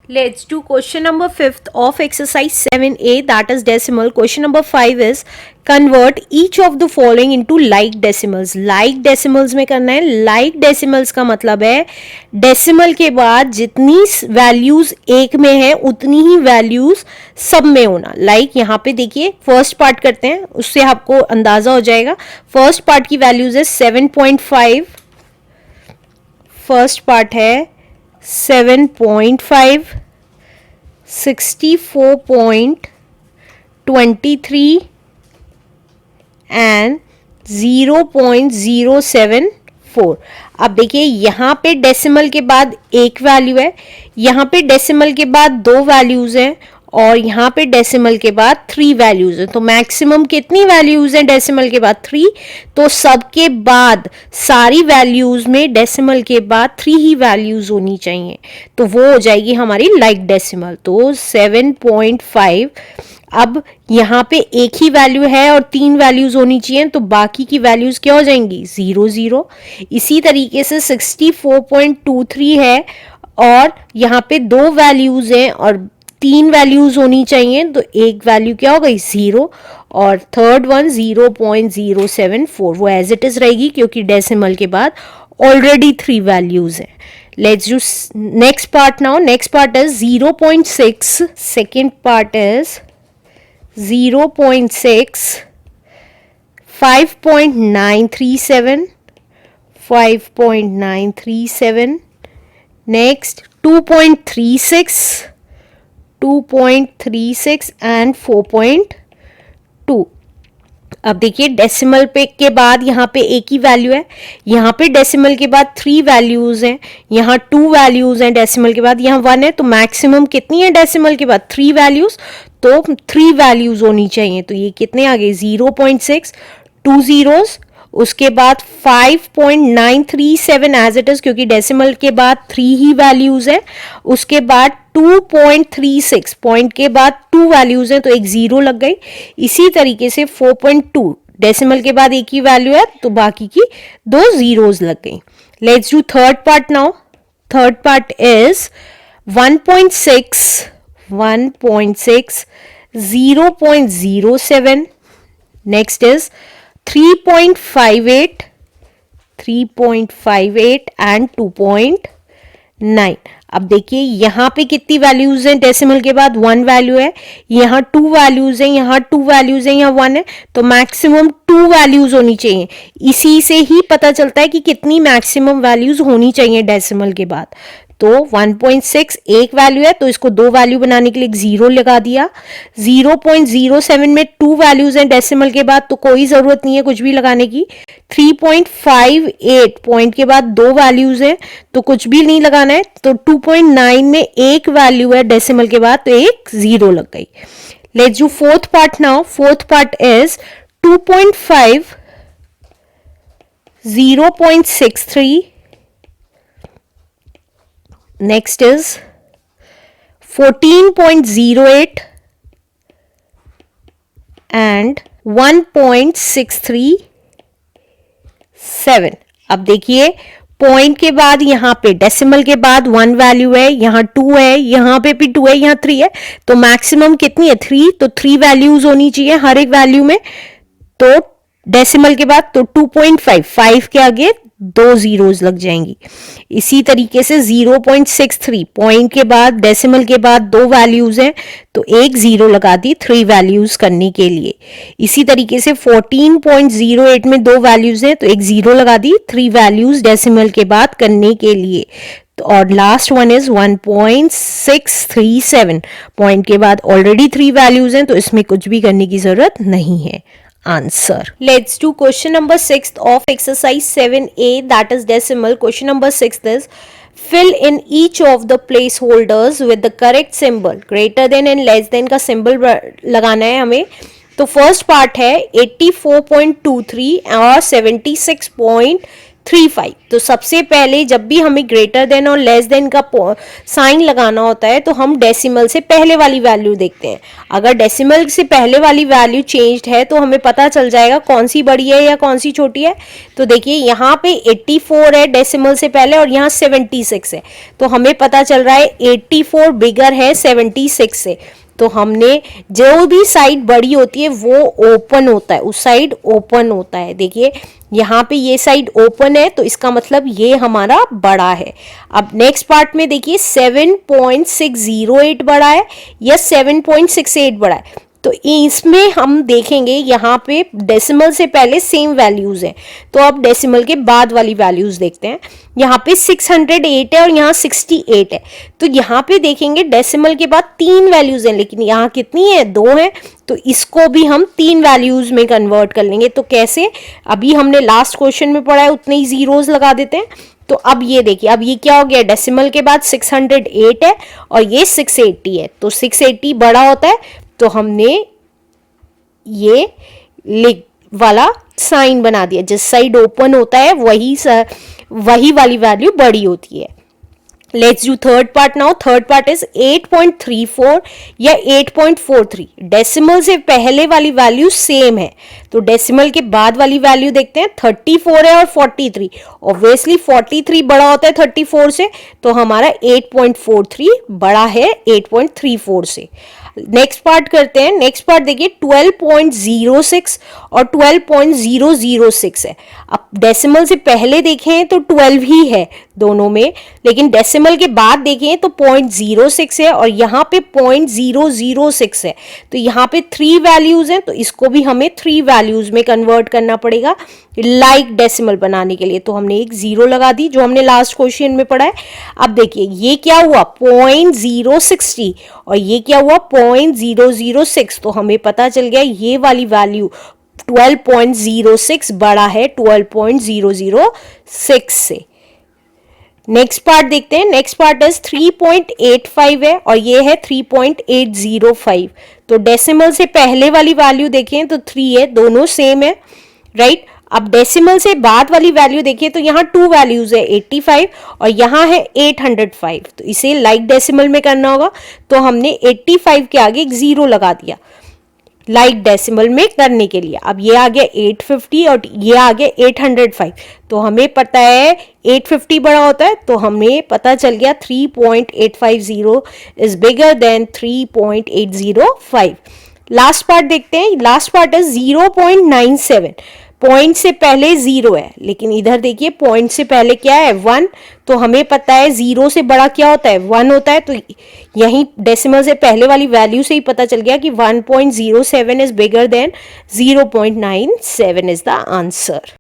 Let's do question number 5th of exercise 7a, that is decimal. Question number 5 is convert each of the following into like decimals. Like decimals में करना है. Like decimals का मतलब है decimal के बाद जितनी वैल्यूज एक में है उतनी ही वैल्यूज सब में होना. Like यहाँ पे देखिए फर्स्ट पार्ट करते हैं, उससे आपको अंदाजा हो जाएगा. फर्स्ट पार्ट की वैल्यूज है 7.5. फर्स्ट पार्ट है 7.5, 64.23 एंड 0.074. अब देखिए यहाँ पे डेसिमल के बाद एक वैल्यू है, यहाँ पे डेसिमल के बाद दो वैल्यूज हैं और यहाँ पे डेसिमल के बाद 3 वैल्यूज हैं. तो मैक्सिमम कितनी वैल्यूज हैं डेसिमल के बाद 3. तो सबके बाद सारी वैल्यूज में डेसिमल के बाद 3 ही वैल्यूज होनी चाहिए, तो वो हो जाएगी हमारी लाइक डेसिमल. तो 7.5. अब यहाँ पे एक ही वैल्यू है और 3 वैल्यूज होनी चाहिए, तो बाकी की वैल्यूज क्या हो जाएंगी 0 0. इसी तरीके से 64.23 है और यहाँ पे 2 वैल्यूज हैं और 3 वैल्यूज होनी चाहिए, तो एक वैल्यू क्या हो गई 0 और थर्ड वन 0.074. वो एज इट इज रहेगी क्योंकि डेसिमल के बाद ऑलरेडी 3 वैल्यूज हैं. Let's do next part now. Next part is 0.6. Second part is 0.6, 5.937, 5.937. Next 2.36, 2.36 and 4.2. अब देखिए डेसिमल पे के बाद यहाँ पे एक ही वैल्यू है, यहाँ पे डेसिमल के बाद 3 वैल्यूज हैं, यहाँ 2 वैल्यूज हैं डेसिमल के बाद, यहाँ 1 है. तो मैक्सिमम कितनी है डेसिमल के बाद 3 वैल्यूज, तो 3 वैल्यूज होनी चाहिए. तो ये कितने आ गए 0.6, 2 zeros, उसके बाद 5.937 एज इट इज क्योंकि डेसिमल के बाद 3 ही वैल्यूज है. उसके बाद 2.36 पॉइंट के बाद 2 वैल्यूज हैं, तो एक 0 लग गई. इसी तरीके से 4.2 डेसिमल के बाद एक ही वैल्यू है, तो बाकी की 2 zeros लग गई. Let's do third part now. Third part is 1.6, 1.6, 0.07. Next is 3.58, 3.58 and 2.9. अब देखिए यहाँ पे कितनी वैल्यूज हैं डेसिमल के बाद 1 वैल्यू है, यहाँ 2 वैल्यूज हैं, यहाँ 2 वैल्यूज हैं, यहाँ 1 है, तो मैक्सिमम 2 वैल्यूज होनी चाहिए. इसी से ही पता चलता है कि कितनी मैक्सिमम वैल्यूज होनी चाहिए डेसिमल के बाद. तो 1.6 एक वैल्यू है, तो इसको 2 वैल्यू बनाने के लिए एक 0 लगा दिया. 0.07 में 2 वैल्यूज हैं डेसिमल के बाद, तो कोई जरूरत नहीं है कुछ भी लगाने की. 3.58 पॉइंट के बाद 2 वैल्यूज हैं, तो कुछ भी नहीं लगाना है. तो 2.9 में एक वैल्यू है डेसिमल के बाद, तो एक 0 लग गई. Let's do fourth part now. Fourth part is 2.5, 0.63. Next is 14.08 and 1.637. अब देखिए पॉइंट के बाद यहाँ पे डेसिमल के बाद 1 वैल्यू है, यहाँ 2 है, यहाँ पे भी 2 है, यहाँ 3 है, तो मैक्सिमम कितनी है 3. तो 3 वैल्यूज होनी चाहिए हर एक वैल्यू में. तो डेसिमल के बाद तो 2.5, 5 के आगे 2 zeros लग जाएंगी. इसी तरीके से 0.63 पॉइंट के बाद डेसिमल के बाद 2 वैल्यूज हैं, तो एक 0 लगा दी 3 वैल्यूज करने के लिए. इसी तरीके से 14.08 में 2 वैल्यूज हैं, तो एक 0 लगा दी 3 वैल्यूज डेसिमल के बाद करने के लिए. और लास्ट वन इज 1.637 पॉइंट के बाद ऑलरेडी 3 वैल्यूज हैं, तो इसमें कुछ भी करने की जरूरत नहीं है. Answer. Let's do question number 6th of exercise 7a, that is decimal. Question number 6th is fill in each of the placeholders with the correct symbol. Greater than and less than का symbol लगाना है हमें. तो first part है 84.23 और 76.3 35। तो सबसे पहले जब भी हमें ग्रेटर देन और लेस देन का साइन लगाना होता है तो हम डेसिमल से पहले वाली वैल्यू देखते हैं। अगर डेसिमल से पहले वाली वैल्यू चेंज्ड है तो हमें पता चल जाएगा कौन सी बड़ी है या कौन सी छोटी है। तो देखिए यहाँ पे 84 है डेसिमल से पहले और यहाँ 76 है, तो हमें पता चल रहा है 84 बिगर है 76 से। तो हमने जो भी साइड बड़ी होती है वो ओपन होता है, उस साइड ओपन होता है। देखिए यहाँ पे ये साइड ओपन है तो इसका मतलब ये हमारा बड़ा है। अब नेक्स्ट पार्ट में देखिए 7.608 बड़ा है या 7.68 बड़ा है। तो इसमें हम देखेंगे यहाँ पे डेसिमल से पहले सेम वैल्यूज हैं, तो अब डेसिमल के बाद वाली वैल्यूज देखते हैं। यहाँ पे 608 है और यहाँ 68 है, तो यहाँ पे देखेंगे डेसिमल के बाद 3 वैल्यूज हैं, लेकिन यहाँ कितनी है, 2 है। तो इसको भी हम 3 वैल्यूज में कन्वर्ट कर लेंगे। तो कैसे, अभी हमने लास्ट क्वेश्चन में पढ़ा है उतने ही जीरोस लगा देते हैं। तो अब ये देखिए, अब ये क्या हो गया, डेसिमल के बाद 608 है और ये 680 है, तो 680 बड़ा होता है, तो हमने ये लिख वाला साइन बना दिया। जिस साइड ओपन होता है वही वाली वैल्यू बड़ी होती है। Let's do third part now. Third part is 8.34 या 8.43। डेसिमल से पहले वाली वैल्यू सेम है, तो डेसिमल के बाद वाली वैल्यू देखते हैं। 34 है और 43, ऑब्वियसली 43 बड़ा होता है 34 से, तो हमारा 8.43 बड़ा है 8.34 से। नेक्स्ट पार्ट करते हैं। नेक्स्ट पार्ट देखिए 12.06 और 12.006 है। अब डेसिमल से पहले देखें तो 12 ही है दोनों में, लेकिन डेसिमल के बाद देखें तो 0.06 है और यहाँ पे 0.006 है। तो यहाँ पे 3 वैल्यूज हैं, तो इसको भी हमें 3 वैल्यूज में कन्वर्ट करना पड़ेगा लाइक डेसिमल बनाने के लिए। तो हमने एक 0 लगा दी जो हमने लास्ट क्वेश्चन में पढ़ा है। अब देखिए ये क्या हुआ 0.060 और ये क्या हुआ 0.006, तो हमें पता चल गया ये वाली वैल्यू 12.06 बड़ा है 12.006 से। नेक्स्ट पार्ट देखते हैं। नेक्स्ट पार्ट इज 3.85 है और ये है 3.805। तो डेसिमल से पहले वाली वैल्यू देखें तो 3 है, दोनों सेम है, राइट। अब डेसिमल से बाद वाली वैल्यू देखिए तो यहाँ 2 वैल्यूज है 85 और यहाँ है 805, तो इसे लाइक डेसिमल में करना होगा। तो हमने 85 के आगे एक 0 लगा दिया लाइक डेसिमल में करने के लिए। अब ये आ गया 850 और ये आ गया 805, तो हमें पता है 850 बड़ा होता है, तो हमें पता चल गया 3.850 is bigger than 3.805। Last part देखते हैं। लास्ट पार्ट है 0.97। पॉइंट से पहले 0 है, लेकिन इधर देखिए पॉइंट से पहले क्या है 1, तो हमें पता है 0 से बड़ा क्या होता है 1 होता है। तो यहीं डेसिमल से पहले वाली वैल्यू से ही पता चल गया कि 1.07 is bigger than 0.97 is the answer.